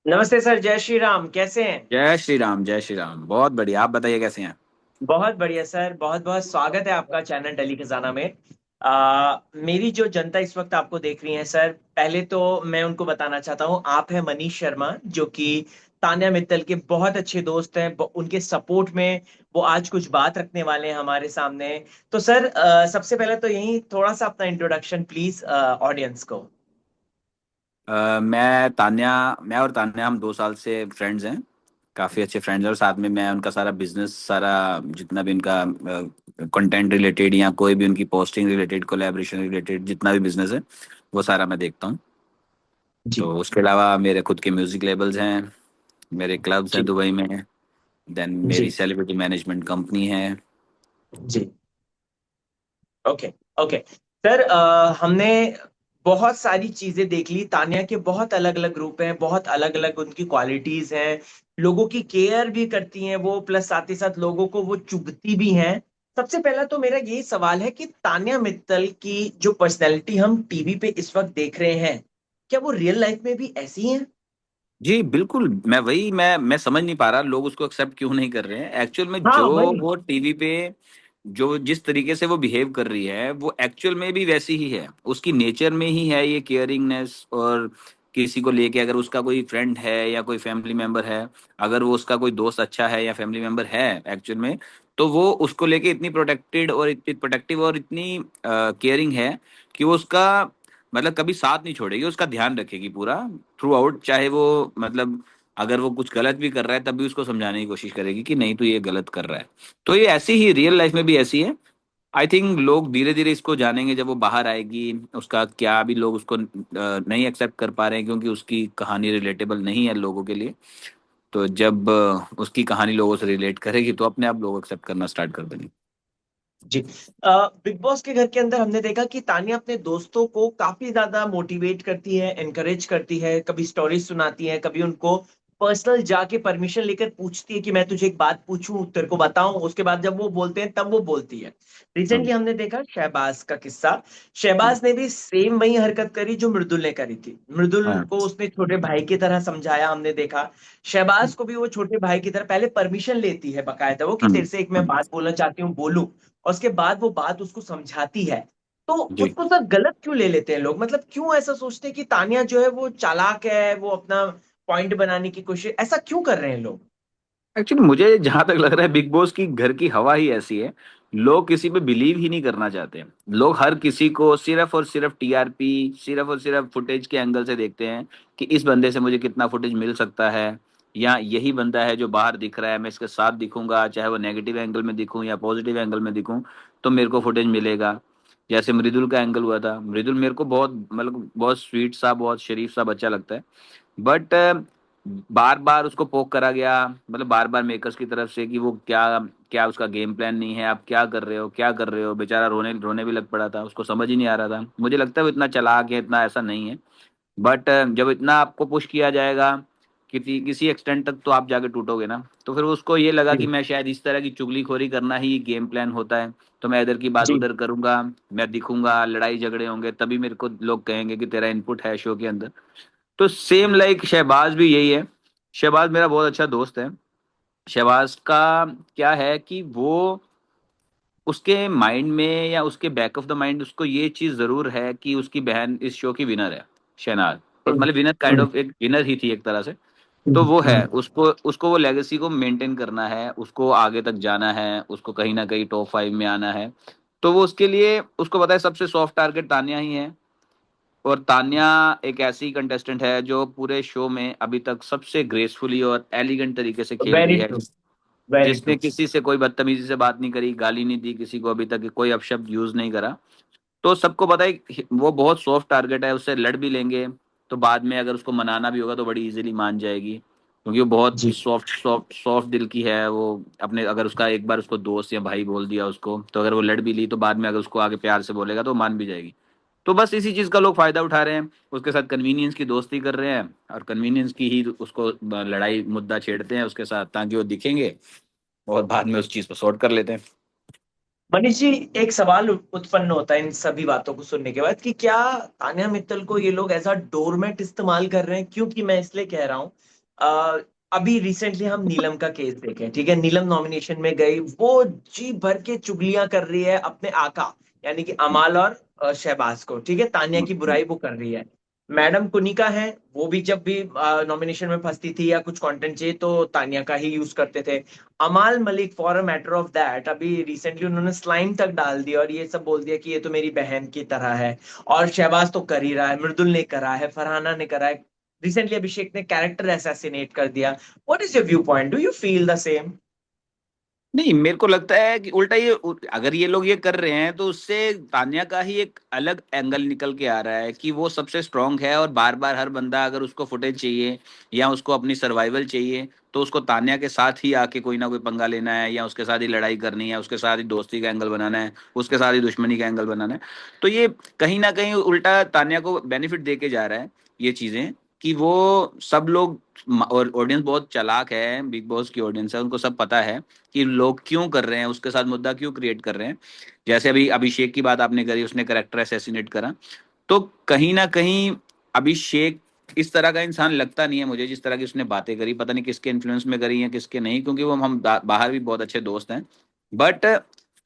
नमस्ते सर। जय श्री राम। कैसे हैं? जय श्री राम, जय श्री राम। बहुत बढ़िया। आप बताइए कैसे हैं? बहुत बढ़िया सर। बहुत बहुत स्वागत है आपका चैनल दिल्ली खजाना में। मेरी जो जनता इस वक्त आपको देख रही है सर, पहले तो मैं उनको बताना चाहता हूँ, आप है मनीष शर्मा, जो कि तान्या मित्तल के बहुत अच्छे दोस्त हैं। उनके सपोर्ट में वो आज कुछ बात रखने वाले हैं हमारे सामने। तो सर, सबसे पहले तो यही थोड़ा सा अपना इंट्रोडक्शन प्लीज ऑडियंस को। मैं और तान्या हम 2 साल से फ्रेंड्स हैं। काफ़ी अच्छे फ्रेंड्स हैं और साथ में मैं उनका सारा बिजनेस, सारा जितना भी उनका कंटेंट रिलेटेड या कोई भी उनकी पोस्टिंग रिलेटेड, कोलैबोरेशन रिलेटेड जितना भी बिजनेस है वो सारा मैं देखता हूँ। जी। तो उसके अलावा मेरे खुद के म्यूज़िक लेबल्स हैं, मेरे क्लब्स हैं जी। दुबई में। देन मेरी जी। सेलिब्रिटी मैनेजमेंट कंपनी है। जी। ओके। ओके सर, हमने बहुत सारी चीजें देख ली। तान्या के बहुत अलग अलग रूप हैं, बहुत अलग अलग उनकी क्वालिटीज हैं। लोगों की केयर भी करती हैं वो, प्लस साथ ही साथ लोगों को वो चुभती भी हैं। सबसे पहला तो मेरा यही सवाल है कि तान्या मित्तल की जो पर्सनैलिटी हम टीवी पे इस वक्त देख रहे हैं, क्या वो रियल लाइफ में भी ऐसी हैं? जी बिल्कुल। मैं समझ नहीं पा रहा लोग उसको एक्सेप्ट क्यों नहीं कर रहे हैं एक्चुअल में। हाँ जो वही। वो टीवी पे जो जिस तरीके से वो बिहेव कर रही है वो एक्चुअल में भी वैसी ही है। उसकी नेचर में ही है ये केयरिंगनेस। और किसी को लेके अगर उसका कोई फ्रेंड है या कोई फैमिली मेंबर है, अगर वो उसका कोई दोस्त अच्छा है या फैमिली मेंबर है एक्चुअल में, तो वो उसको लेके इतनी प्रोटेक्टेड और इतनी प्रोटेक्टिव और इतनी केयरिंग है कि वो उसका मतलब कभी साथ नहीं छोड़ेगी, उसका ध्यान रखेगी पूरा थ्रू आउट। चाहे वो मतलब अगर वो कुछ गलत भी कर रहा है तब भी उसको समझाने की कोशिश करेगी कि नहीं, तो ये गलत कर रहा है। तो ये ऐसी ही रियल लाइफ में भी ऐसी है। आई थिंक लोग धीरे धीरे इसको जानेंगे जब वो बाहर आएगी। उसका क्या, अभी लोग उसको नहीं एक्सेप्ट कर पा रहे हैं क्योंकि उसकी कहानी रिलेटेबल नहीं है लोगों के लिए। तो जब उसकी कहानी लोगों से रिलेट करेगी तो अपने आप लोग एक्सेप्ट करना स्टार्ट कर देंगे। जी। बिग बॉस के घर के अंदर हमने देखा कि तानिया अपने दोस्तों को काफी ज्यादा मोटिवेट करती है, एनकरेज करती है, कभी स्टोरी सुनाती है, कभी उनको पर्सनल जाके परमिशन लेकर पूछती है कि मैं तुझे एक बात पूछूं, तेरे को बताऊं। उसके बाद जब वो बोलते हैं तब वो बोलती है। हम्म। रिसेंटली हमने देखा शहबाज का किस्सा। हम्म। शहबाज ने भी सेम वही हरकत करी जो मृदुल ने करी थी। मृदुल हाँ। को उसने छोटे भाई की तरह समझाया, हमने देखा। शहबाज को भी वो छोटे भाई की तरह पहले परमिशन लेती है बकायदा वो, कि हम्म। तेरे से एक मैं हम्म। बात बोलना चाहती हूँ, बोलूं। और उसके बाद वो बात उसको समझाती है। तो जी। उसको सर गलत क्यों ले लेते हैं लोग? मतलब क्यों ऐसा सोचते हैं कि तानिया जो है वो चालाक है, वो अपना पॉइंट बनाने की कोशिश, ऐसा क्यों कर रहे हैं लोग? एक्चुअली मुझे जहां तक लग रहा है बिग बॉस की घर की हवा ही ऐसी है। लोग किसी पे बिलीव ही नहीं करना चाहते हैं। लोग हर किसी को सिर्फ और सिर्फ टीआरपी, सिर्फ और सिर्फ फुटेज के एंगल से देखते हैं कि इस बंदे से मुझे कितना फुटेज मिल सकता है, या यही बंदा है जो बाहर दिख रहा है, मैं इसके साथ दिखूंगा चाहे वो नेगेटिव एंगल में दिखूं या पॉजिटिव एंगल में दिखूं तो मेरे को फुटेज मिलेगा। जैसे मृदुल का एंगल हुआ था। मृदुल मेरे को बहुत मतलब बहुत स्वीट सा, बहुत शरीफ सा बच्चा लगता है। बट बार बार उसको पोक करा गया, मतलब बार बार मेकर्स की तरफ से कि वो क्या क्या उसका गेम प्लान नहीं है, आप क्या कर रहे हो, क्या कर रहे हो। बेचारा रोने रोने भी लग पड़ा था, उसको समझ ही नहीं आ रहा था। मुझे लगता है वो इतना चालाक है, इतना ऐसा नहीं है। बट जब इतना आपको पुश किया जाएगा किसी किसी एक्सटेंट तक तो आप जाके टूटोगे ना। तो फिर उसको ये लगा कि जी। मैं शायद इस तरह की चुगलीखोरी करना ही गेम प्लान होता है। तो मैं इधर की बात जी। उधर करूंगा, मैं दिखूंगा, लड़ाई झगड़े होंगे, तभी मेरे को लोग कहेंगे कि तेरा इनपुट है शो के अंदर। तो सेम लाइक शहबाज भी यही है। शहबाज मेरा बहुत अच्छा दोस्त है। शहबाज का क्या है कि वो उसके माइंड में या उसके बैक ऑफ द माइंड उसको ये चीज जरूर है कि उसकी बहन इस शो की विनर है। शहनाज हम्म। मतलब विनर, काइंड हम्म। ऑफ एक विनर ही थी एक तरह से। तो हम्म। वो है, उसको उसको वो लेगेसी को मेंटेन करना है, उसको आगे तक जाना है, उसको कहीं ना कहीं टॉप 5 में आना है। तो वो उसके लिए उसको पता है सबसे सॉफ्ट टारगेट तान्या ही है। और तान्या एक ऐसी कंटेस्टेंट है जो पूरे शो में अभी तक सबसे ग्रेसफुली और एलिगेंट तरीके से खेल रही वेरी है। ट्रू। वेरी जिसने ट्रू। किसी से कोई बदतमीजी से बात नहीं करी, गाली नहीं दी किसी को, अभी तक कोई अपशब्द यूज नहीं करा। तो सबको पता है वो बहुत सॉफ्ट टारगेट है, उससे लड़ भी लेंगे तो बाद में अगर उसको मनाना भी होगा तो बड़ी इजीली मान जाएगी, क्योंकि वो बहुत जी। सॉफ्ट सॉफ्ट सॉफ्ट दिल की है वो। अपने अगर उसका एक बार उसको दोस्त या भाई बोल दिया उसको, तो अगर वो लड़ भी ली तो बाद में अगर उसको आगे प्यार से बोलेगा तो मान भी जाएगी। तो बस इसी चीज का लोग फायदा उठा रहे हैं, उसके साथ कन्वीनियंस की दोस्ती कर रहे हैं और कन्वीनियंस की ही उसको लड़ाई मुद्दा छेड़ते हैं उसके साथ ताकि वो दिखेंगे और बाद में उस चीज को सॉर्ट कर लेते हैं। मनीष जी, एक सवाल उत्पन्न होता है इन सभी बातों को सुनने के बाद कि क्या तान्या मित्तल को ये लोग एज अ डोरमेट इस्तेमाल कर रहे हैं? क्योंकि मैं इसलिए कह रहा हूं अभी रिसेंटली हम नीलम का केस देखें, ठीक है, नीलम नॉमिनेशन में गई, वो जी भर के चुगलियां कर रही है अपने आका यानी कि अमाल और शहबाज को, ठीक है, तानिया की बुराई वो कर रही है। मैडम कुनिका है, वो भी जब भी नॉमिनेशन में फंसती थी या कुछ कंटेंट चाहिए तो तानिया का ही यूज करते थे। अमाल Malik for a matter of that अभी रिसेंटली उन्होंने स्लाइम तक डाल दिया और ये सब बोल दिया कि ये तो मेरी बहन की तरह है। और शहबाज तो कर ही रहा है, मृदुल ने करा है, फरहाना ने करा है, रिसेंटली अभिषेक ने कैरेक्टर असैसिनेट कर दिया। What is your view point, do you feel the same? नहीं, मेरे को लगता है कि उल्टा ये, अगर ये लोग ये कर रहे हैं तो उससे तान्या का ही एक अलग एंगल निकल के आ रहा है कि वो सबसे स्ट्रांग है, और बार बार हर बंदा अगर उसको फुटेज चाहिए या उसको अपनी सर्वाइवल चाहिए तो उसको तान्या के साथ ही आके कोई ना कोई पंगा लेना है, या उसके साथ ही लड़ाई करनी है, उसके साथ ही दोस्ती का एंगल बनाना है, उसके साथ ही दुश्मनी का एंगल बनाना है। तो ये कहीं ना कहीं उल्टा तान्या को बेनिफिट दे के जा रहा है ये चीजें, कि वो सब लोग, और ऑडियंस बहुत चालाक है, बिग बॉस की ऑडियंस है, उनको सब पता है कि लोग क्यों कर रहे हैं, उसके साथ मुद्दा क्यों क्रिएट कर रहे हैं। जैसे अभी अभिषेक की बात आपने करी, उसने करेक्टर असैसिनेट करा, तो कहीं ना कहीं अभिषेक इस तरह का इंसान लगता नहीं है मुझे, जिस तरह की उसने बातें करी, पता नहीं किसके इन्फ्लुएंस में करी है किसके नहीं, क्योंकि वो हम बाहर भी बहुत अच्छे दोस्त हैं। बट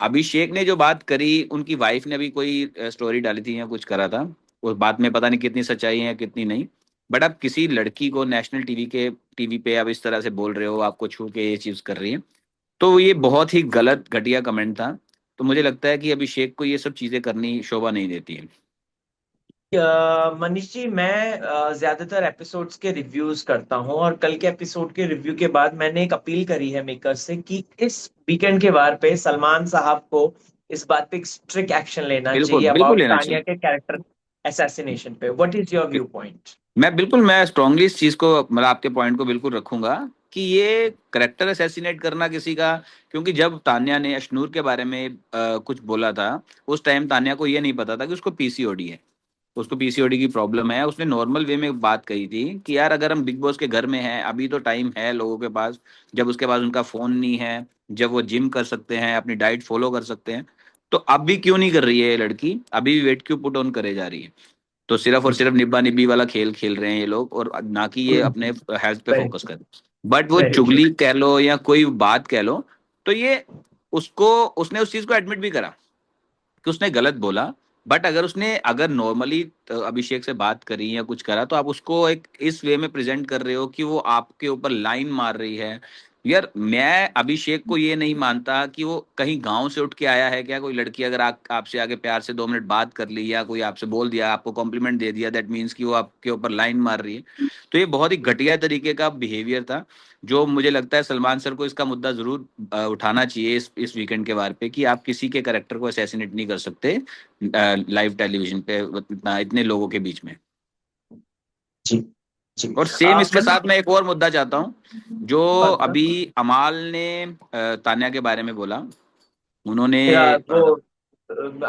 अभिषेक ने जो बात करी, उनकी वाइफ ने अभी कोई स्टोरी डाली थी या कुछ करा था, उस बात में पता नहीं कितनी सच्चाई है कितनी नहीं। बट आप किसी लड़की को नेशनल टीवी पे आप इस तरह से बोल रहे हो, आपको छू के ये चीज कर रही है, तो ये बहुत ही गलत घटिया कमेंट था। तो मुझे लगता है कि अभिषेक को ये सब चीजें करनी शोभा नहीं देती है। मनीष जी, मैं ज्यादातर एपिसोड्स के रिव्यूज करता हूं और कल के एपिसोड के रिव्यू के बाद मैंने एक अपील करी है मेकर्स से कि इस वीकेंड के वार पे सलमान साहब को इस बात पे स्ट्रिक्ट एक्शन लेना बिल्कुल चाहिए बिल्कुल अबाउट लेना तानिया चाहिए। के कैरेक्टर असैसिनेशन पे। What is your view point? मैं स्ट्रांगली इस चीज को, मतलब आपके पॉइंट को बिल्कुल रखूंगा कि ये करेक्टर असैसिनेट करना किसी का, क्योंकि जब तान्या ने अशनूर के बारे में कुछ बोला था, उस टाइम तान्या को ये नहीं पता था कि उसको पीसीओडी है, उसको पीसीओडी की प्रॉब्लम है। उसने नॉर्मल वे में बात कही थी कि यार अगर हम बिग बॉस के घर में हैं, अभी तो टाइम है लोगों के पास, जब उसके पास उनका फोन नहीं है, जब वो जिम कर सकते हैं, अपनी डाइट फॉलो कर सकते हैं, तो अब भी क्यों नहीं कर रही है ये लड़की, अभी भी वेट क्यों पुट ऑन करे जा रही है। तो सिर्फ और सिर्फ निब्बा निब्बी वाला खेल खेल रहे हैं ये लोग, और ना कि ये अपने हेल्थ पे वेरी फोकस करें। बट वो वेरी ट्रू। चुगली कह लो या कोई बात कह लो, तो ये उसको, उसने उस चीज को एडमिट भी करा कि उसने गलत बोला। बट अगर नॉर्मली अभिषेक से बात करी या कुछ करा, तो आप उसको एक इस वे में प्रेजेंट कर रहे हो कि वो आपके ऊपर लाइन मार रही है। यार मैं अभिषेक को ये नहीं मानता कि वो कहीं गांव से उठ के आया है क्या। कोई लड़की अगर आपसे आगे प्यार से 2 मिनट बात कर ली, या कोई आपसे बोल दिया, आपको कॉम्प्लीमेंट दे दिया, दैट मीन्स कि वो आपके ऊपर लाइन मार रही है। तो ये बहुत ही घटिया तरीके का बिहेवियर था, जो मुझे लगता है सलमान सर को इसका मुद्दा जरूर उठाना चाहिए इस वीकेंड के वार पे, कि आप किसी के करेक्टर को असैसिनेट नहीं कर सकते लाइव टेलीविजन पे, इतने लोगों के बीच में। जी जी। और सेम इसके मनीष साथ मैं एक और मुद्दा चाहता हूँ, जो जी, अभी अमाल ने तान्या के बारे में बोला। उन्होंने वो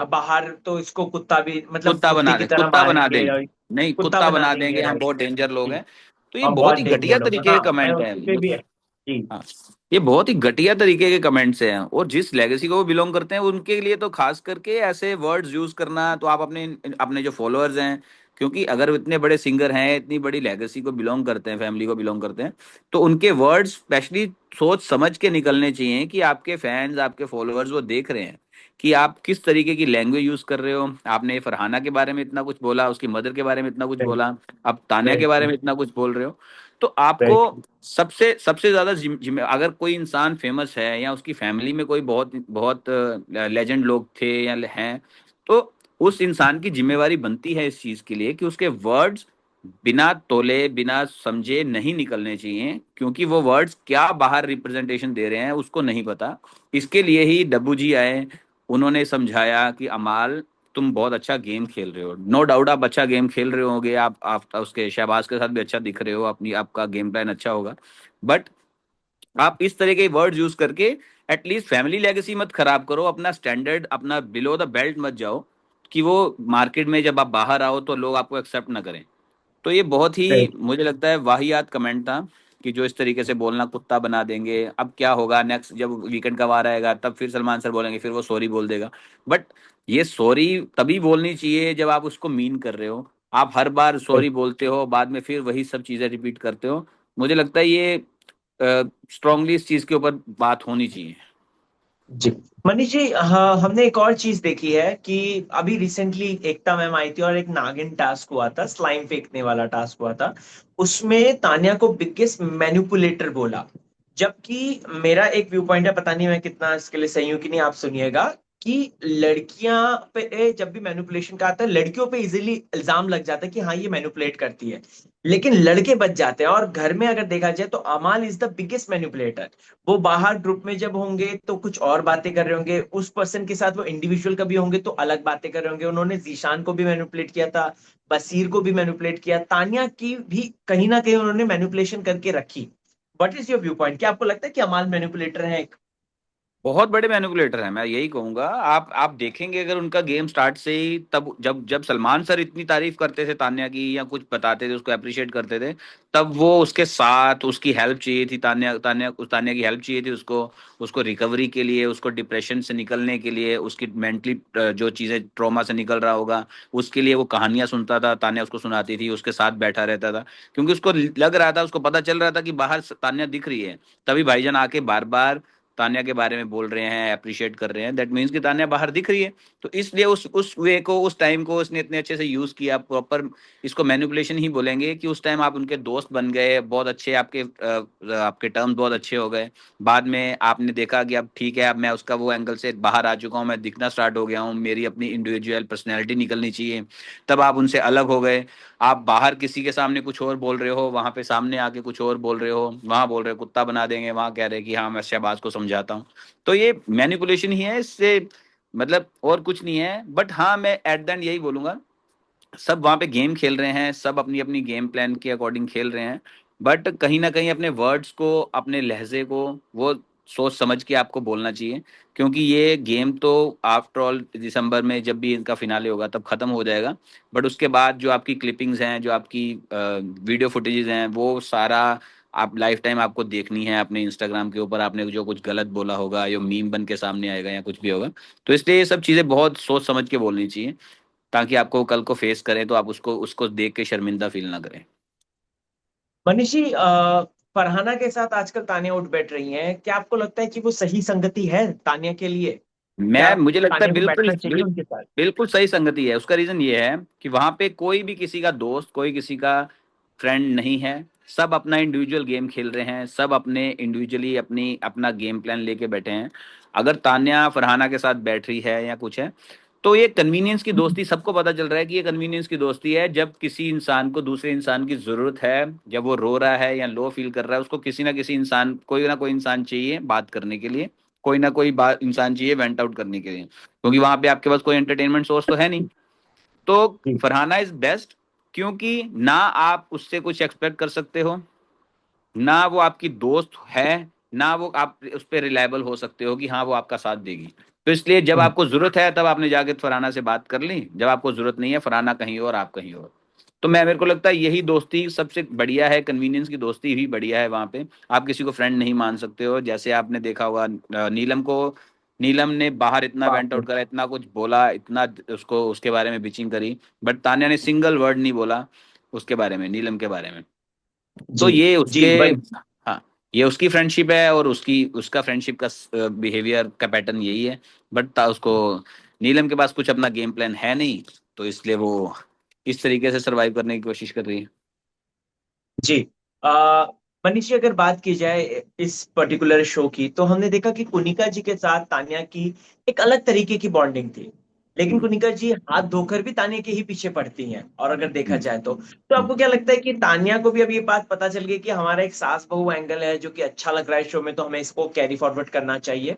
बाहर तो इसको कुत्ता भी मतलब कुत्ता कुत्ते बना की दे, तरह कुत्ता बना मारेंगे, देंगे, नहीं कुत्ता कुत्ता बना बना देंगे, देंगे, हम राइट? बहुत डेंजर लोग जी, हैं। तो ये हम बहुत बहुत ही घटिया डेंजर लोग हैं। तरीके के हाँ, मैं कमेंट है। उसी पे भी है। जी। हाँ, ये बहुत ही घटिया तरीके के कमेंट्स हैं, और जिस लेगेसी को वो बिलोंग करते हैं उनके लिए तो खास करके ऐसे वर्ड्स यूज करना, तो आप अपने अपने जो फॉलोअर्स हैं, क्योंकि अगर वो इतने बड़े सिंगर हैं, इतनी बड़ी लेगेसी को बिलोंग करते हैं, फैमिली को बिलोंग करते हैं, तो उनके वर्ड्स स्पेशली सोच समझ के निकलने चाहिए, कि आपके फैंस, आपके फॉलोअर्स वो देख रहे हैं कि आप किस तरीके की लैंग्वेज यूज कर रहे हो। आपने फरहाना के बारे में इतना कुछ बोला, उसकी मदर के बारे में इतना कुछ वेरी बोला, अब तान्या के बारे वेरी में इतना कुछ बोल रहे हो। तो आपको वेरी सबसे सबसे ज्यादा जिम्मे, अगर कोई इंसान फेमस है या उसकी फैमिली में कोई बहुत बहुत लेजेंड लोग थे या हैं, तो उस इंसान की जिम्मेवारी बनती है इस चीज के लिए कि उसके वर्ड्स बिना तोले, बिना समझे नहीं निकलने चाहिए, क्योंकि वो वर्ड्स क्या बाहर रिप्रेजेंटेशन दे रहे हैं उसको नहीं पता। इसके लिए ही डब्बू जी आए, उन्होंने समझाया कि अमाल, तुम बहुत अच्छा गेम खेल रहे हो, नो डाउट आप अच्छा गेम खेल रहे होगे, आप उसके शहबाज के साथ भी अच्छा दिख रहे हो, अपनी आपका गेम प्लान अच्छा होगा। बट आप इस तरह के वर्ड यूज करके एटलीस्ट फैमिली लेगेसी मत खराब करो, अपना स्टैंडर्ड, अपना बिलो द बेल्ट मत जाओ, कि वो मार्केट में जब आप बाहर आओ तो लोग आपको एक्सेप्ट ना करें। तो ये बहुत ही वेरी मुझे लगता है वाहियात कमेंट था, कि जो इस तरीके से बोलना, कुत्ता बना देंगे। अब क्या होगा नेक्स्ट, जब वीकेंड का वार आएगा तब फिर सलमान सर बोलेंगे, फिर वो सॉरी बोल देगा। बट ये सॉरी तभी बोलनी चाहिए जब आप उसको मीन कर रहे हो। आप हर बार सॉरी बोलते हो, बाद में फिर वही सब चीजें रिपीट करते हो, मुझे लगता है ये स्ट्रांगली इस चीज के ऊपर बात होनी चाहिए। जी। मनीष जी, हाँ, हमने एक और चीज देखी है कि अभी रिसेंटली एकता मैम आई थी और एक नागिन टास्क हुआ था, स्लाइम फेंकने वाला टास्क हुआ था। उसमें तान्या को बिगेस्ट मैनिपुलेटर बोला। जबकि मेरा एक व्यू पॉइंट है, पता नहीं मैं कितना इसके लिए सही हूँ कि नहीं, आप सुनिएगा कि लड़कियां पे जब भी मैनिपुलेशन का आता है, लड़कियों पे इजीली इल्जाम लग जाता है कि हाँ ये मैनिपुलेट करती है, लेकिन लड़के बच जाते हैं। और घर में अगर देखा जाए तो अमाल इज द बिगेस्ट मैनिपुलेटर। वो बाहर ग्रुप में जब होंगे तो कुछ और बातें कर रहे होंगे, उस पर्सन के साथ वो इंडिविजुअल कभी होंगे तो अलग बातें कर रहे होंगे। उन्होंने जीशान को भी मैनिपुलेट किया था, बसीर को भी मैनिपुलेट किया, तान्या की भी कहीं ना कहीं उन्होंने मैनिपुलेशन करके रखी। What is your view point? क्या आपको लगता है कि अमाल मैनिपुलेटर है एक? बहुत बड़े मैनिपुलेटर हैं, मैं यही कहूंगा। आप देखेंगे अगर उनका गेम स्टार्ट से ही, तब जब जब सलमान सर इतनी तारीफ करते थे तान्या की या कुछ बताते थे, उसको अप्रिशिएट करते थे, तब वो उसके साथ, उसकी हेल्प चाहिए थी, तान्या की हेल्प चाहिए थी उसको, उसको रिकवरी के लिए, उसको डिप्रेशन से निकलने के लिए, उसकी मेंटली जो चीजें ट्रॉमा से निकल रहा होगा उसके लिए वो कहानियां सुनता था, तान्या उसको सुनाती थी, उसके साथ बैठा रहता था। क्योंकि उसको लग रहा था, उसको पता चल रहा था कि बाहर तान्या दिख रही है। तभी भाईजान आके बार बार तान्या के बारे में बोल रहे हैं, अप्रिशिएट कर रहे हैं, दैट मीन्स कि तान्या बाहर दिख रही है। तो इसलिए उस वे को, उस टाइम को उसने इतने अच्छे से यूज किया प्रॉपर। इसको मैनिपुलेशन ही बोलेंगे कि उस टाइम आप उनके दोस्त बन गए, बहुत अच्छे आपके आपके टर्म्स बहुत अच्छे हो गए। बाद में आपने देखा कि अब ठीक है, अब मैं उसका वो एंगल से बाहर आ चुका हूँ, मैं दिखना स्टार्ट हो गया हूँ, मेरी अपनी इंडिविजुअल पर्सनैलिटी निकलनी चाहिए। तब आप उनसे अलग हो गए। आप बाहर किसी के सामने कुछ और बोल रहे हो, वहां पे सामने आके कुछ और बोल रहे हो, वहां बोल रहे हो कुत्ता बना देंगे, वहां कह रहे हैं कि हाँ मैं शहबाज को समझाता हूँ। तो ये मैनिपुलेशन ही है, इससे मतलब और कुछ नहीं है। बट हाँ, मैं एट द एंड यही बोलूंगा, सब वहां पे गेम खेल रहे हैं, सब अपनी अपनी गेम प्लान के अकॉर्डिंग खेल रहे हैं। बट कहीं ना कहीं अपने वर्ड्स को, अपने लहजे को, वो सोच समझ के आपको बोलना चाहिए। क्योंकि ये गेम तो आफ्टर ऑल दिसंबर में जब भी इनका फिनाले होगा तब खत्म हो जाएगा। बट उसके बाद जो आपकी क्लिपिंग्स हैं, जो आपकी वीडियो फुटेजेस हैं, वो सारा आप लाइफ टाइम आपको देखनी है अपने इंस्टाग्राम के ऊपर। आपने जो कुछ गलत बोला होगा, यो मीम बन के सामने आएगा या कुछ भी होगा। तो इसलिए ये सब चीज़ें बहुत सोच समझ के बोलनी चाहिए, ताकि आपको कल को फेस करें तो आप उसको उसको देख के शर्मिंदा फील ना करें। मनीष जी, फरहाना के साथ आजकल तान्या उठ बैठ रही हैं, क्या आपको लगता है कि वो सही संगति है तान्या के लिए? क्या मैं मुझे लगता है तान्या को बिल्कुल बैठना चाहिए उनके साथ? बिल्कुल सही संगति है। उसका रीजन ये है कि वहां पे कोई भी किसी का दोस्त, कोई किसी का फ्रेंड नहीं है। सब अपना इंडिविजुअल गेम खेल रहे हैं, सब अपने इंडिविजुअली अपनी अपना गेम प्लान लेके बैठे हैं। अगर तान्या फरहाना के साथ बैठ रही है या कुछ है, तो ये कन्वीनियंस की दोस्ती, सबको पता चल रहा है कि ये कन्वीनियंस की दोस्ती है। जब किसी इंसान को दूसरे इंसान की जरूरत है, जब वो रो रहा है या लो फील कर रहा है, उसको किसी ना किसी इंसान, कोई ना कोई इंसान चाहिए बात करने के लिए, कोई ना कोई बात इंसान चाहिए वेंट आउट करने के लिए। क्योंकि वहां पे आपके पास कोई एंटरटेनमेंट सोर्स तो है नहीं। तो जी। Farhana is best. क्योंकि ना आप उससे कुछ एक्सपेक्ट कर सकते हो, ना वो आपकी दोस्त है, ना वो आप उस पर रिलायबल हो सकते हो कि हाँ वो आपका साथ देगी। तो इसलिए जब आपको जरूरत है तब आपने जाके फरहाना से बात कर ली, जब आपको जरूरत नहीं है, फरहाना कहीं और, आप कहीं और। तो मैं, मेरे को लगता है यही दोस्ती सबसे बढ़िया है, कन्वीनियंस की दोस्ती ही बढ़िया है। वहां पे आप किसी को फ्रेंड नहीं मान सकते हो। जैसे आपने देखा होगा नीलम को, नीलम ने बाहर इतना बाप वेंट रे। आउट करा, इतना कुछ बोला, इतना उसको उसके बारे में बिचिंग करी, बट तान्या ने सिंगल वर्ड नहीं बोला उसके बारे में, नीलम के बारे में। तो जी। ये उसके, जी वही। हाँ, ये उसकी फ्रेंडशिप है और उसकी उसका फ्रेंडशिप का बिहेवियर का पैटर्न यही है। बट उसको, नीलम के पास कुछ अपना गेम प्लान है नहीं, तो इसलिए वो इस तरीके से सरवाइव करने की कोशिश कर रही है। जी। आ, मनीष जी, अगर बात की जाए इस पर्टिकुलर शो की, तो हमने देखा कि कुनिका जी के साथ तान्या की एक अलग तरीके की बॉन्डिंग थी। लेकिन हम्म, कुनिका जी हाथ धोकर भी तान्या के ही पीछे पड़ती हैं, और अगर देखा हम्म, जाए तो हम्म। आपको क्या लगता है कि तान्या को भी अब ये बात पता चल गई कि हमारा एक सास बहू एंगल है जो कि अच्छा लग रहा है शो में, तो हमें इसको कैरी फॉरवर्ड करना चाहिए?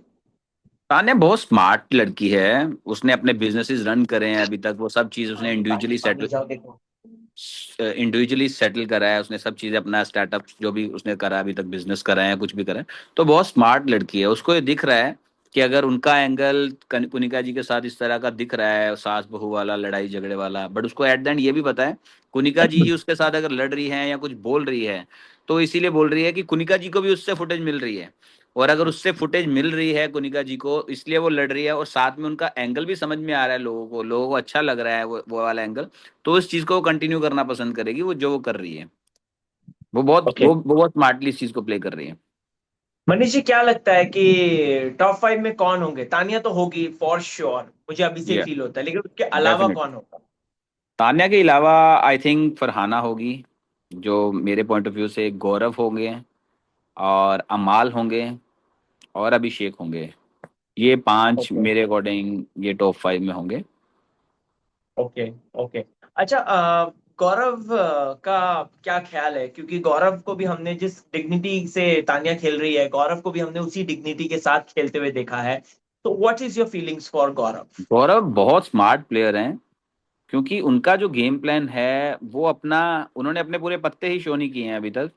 तान्या बहुत स्मार्ट लड़की है। उसने अपने बिजनेसेस रन करे हैं अभी तक, वो सब चीज उसने पानी पानी इंडिविजुअली पानी सेटल जाओ देखो। इंडिविजुअली सेटल करा है उसने सब चीजें। अपना स्टार्टअप जो भी उसने करा अभी तक, बिजनेस करा है, कुछ भी करा है। तो बहुत स्मार्ट लड़की है। उसको ये दिख रहा है कि अगर उनका एंगल कुनिका जी के साथ इस तरह का दिख रहा है, सास बहू वाला, लड़ाई झगड़े वाला, बट उसको एट द एंड ये भी पता है कुनिका जी ही उसके साथ अगर लड़ रही है या कुछ बोल रही है, तो इसीलिए बोल रही है कि कुनिका जी को भी उससे फुटेज मिल रही है। और अगर उससे फुटेज मिल रही है कुनिका जी को, इसलिए वो लड़ रही है, और साथ में उनका एंगल भी समझ में आ रहा है लोगों को अच्छा लग रहा है वो वाला एंगल, तो उस चीज को वो कंटिन्यू करना पसंद करेगी, वो जो वो कर रही है। ओके। वो बहुत स्मार्टली इस चीज को प्ले कर रही है। मनीष जी, क्या लगता है कि टॉप 5 में कौन होंगे? तानिया तो होगी फॉर श्योर, मुझे अभी से ये फील होता है, लेकिन उसके अलावा डेफिनेट, कौन होगा? तान्या के अलावा आई थिंक फरहाना होगी, जो मेरे पॉइंट ऑफ व्यू से, गौरव होंगे, और अमाल होंगे, और अभिषेक होंगे। ये पांच ओके। मेरे अकॉर्डिंग ये टॉप 5 में होंगे। ओके। ओके। अच्छा, गौरव का क्या ख्याल है? क्योंकि गौरव को भी हमने जिस डिग्निटी से तानिया खेल रही है, गौरव को भी हमने उसी डिग्निटी के साथ खेलते हुए देखा है। तो what is your feelings for Gaurav? Gaurav बहुत स्मार्ट प्लेयर हैं, क्योंकि उनका जो गेम प्लान है वो अपना, उन्होंने अपने पूरे पत्ते ही शो नहीं किए हैं अभी तक,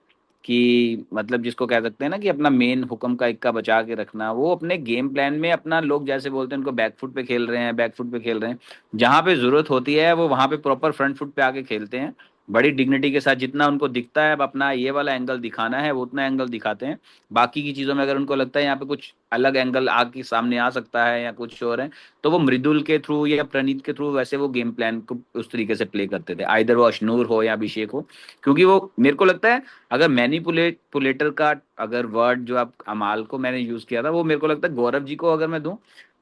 कि मतलब जिसको कह सकते हैं ना कि अपना मेन हुक्म का इक्का बचा के रखना, वो अपने गेम प्लान में अपना, लोग जैसे बोलते हैं उनको बैकफुट पे खेल रहे हैं, बैकफुट पे खेल रहे हैं, जहां पे जरूरत होती है वो वहां पे प्रॉपर फ्रंट फुट पे आके खेलते हैं, बड़ी डिग्निटी के साथ। जितना उनको दिखता है अब अपना ये वाला एंगल दिखाना है वो उतना एंगल दिखाते हैं। बाकी की चीजों में अगर उनको लगता है यहाँ पे कुछ अलग एंगल आके सामने आ सकता है या कुछ और है, तो वो मृदुल के थ्रू या प्रणीत के थ्रू वैसे वो गेम प्लान को उस तरीके से प्ले करते थे, आइदर वो अशनूर हो या अभिषेक हो। क्योंकि वो मेरे को लगता है, अगर मैनिपुलेटर का अगर वर्ड जो आप अमाल को मैंने यूज किया था, वो मेरे को लगता है गौरव जी को अगर मैं दूं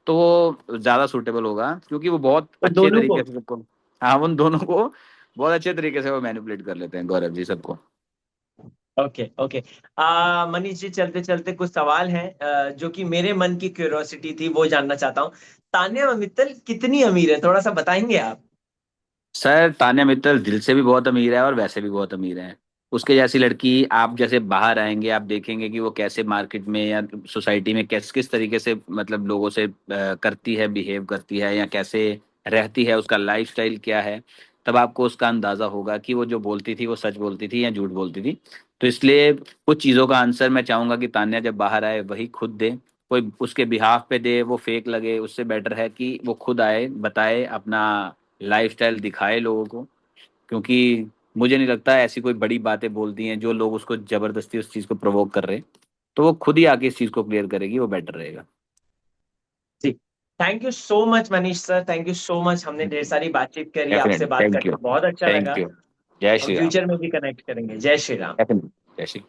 तो वो ज्यादा सूटेबल होगा, क्योंकि वो बहुत तो अच्छे दोनों को। तरीके से सबको, हाँ उन दोनों को बहुत अच्छे तरीके से वो मैनिपुलेट कर लेते हैं गौरव जी सबको। ओके। ओके। मनीष जी, चलते चलते कुछ सवाल हैं जो कि मेरे मन की क्यूरियोसिटी थी, वो जानना चाहता हूँ। तान्या मित्तल कितनी अमीर है, थोड़ा सा बताएंगे आप? सर तान्या मित्तल दिल से भी बहुत अमीर है और वैसे भी बहुत अमीर है। उसके जैसी लड़की आप जैसे बाहर आएंगे आप देखेंगे कि वो कैसे मार्केट में या सोसाइटी में किस तरीके से मतलब लोगों से करती है, बिहेव करती है, या कैसे रहती है, उसका लाइफस्टाइल क्या है। तब आपको उसका अंदाजा होगा कि वो जो बोलती थी वो सच बोलती थी या झूठ बोलती थी। तो इसलिए कुछ चीज़ों का आंसर मैं चाहूंगा कि तान्या जब बाहर आए वही खुद दे, कोई उसके बिहाफ पे दे वो फेक लगे, उससे बेटर है कि वो खुद आए, बताए अपना लाइफस्टाइल, दिखाए लोगों को। क्योंकि मुझे नहीं लगता ऐसी कोई बड़ी बातें बोलती हैं जो लोग उसको जबरदस्ती उस चीज को प्रोवोक कर रहे हैं। तो वो खुद ही आके इस चीज को क्लियर करेगी, वो बेटर रहेगा। जी। Thank you so much Manish sir, thank you so much. हमने ढेर सारी बातचीत करी, आपसे डेफिनेटली, बात थैंक यू। करके बहुत अच्छा थैंक लगा। यू। जय हम श्री राम। फ्यूचर में भी कनेक्ट करेंगे। जय श्री राम। डेफिनेटली। जय श्री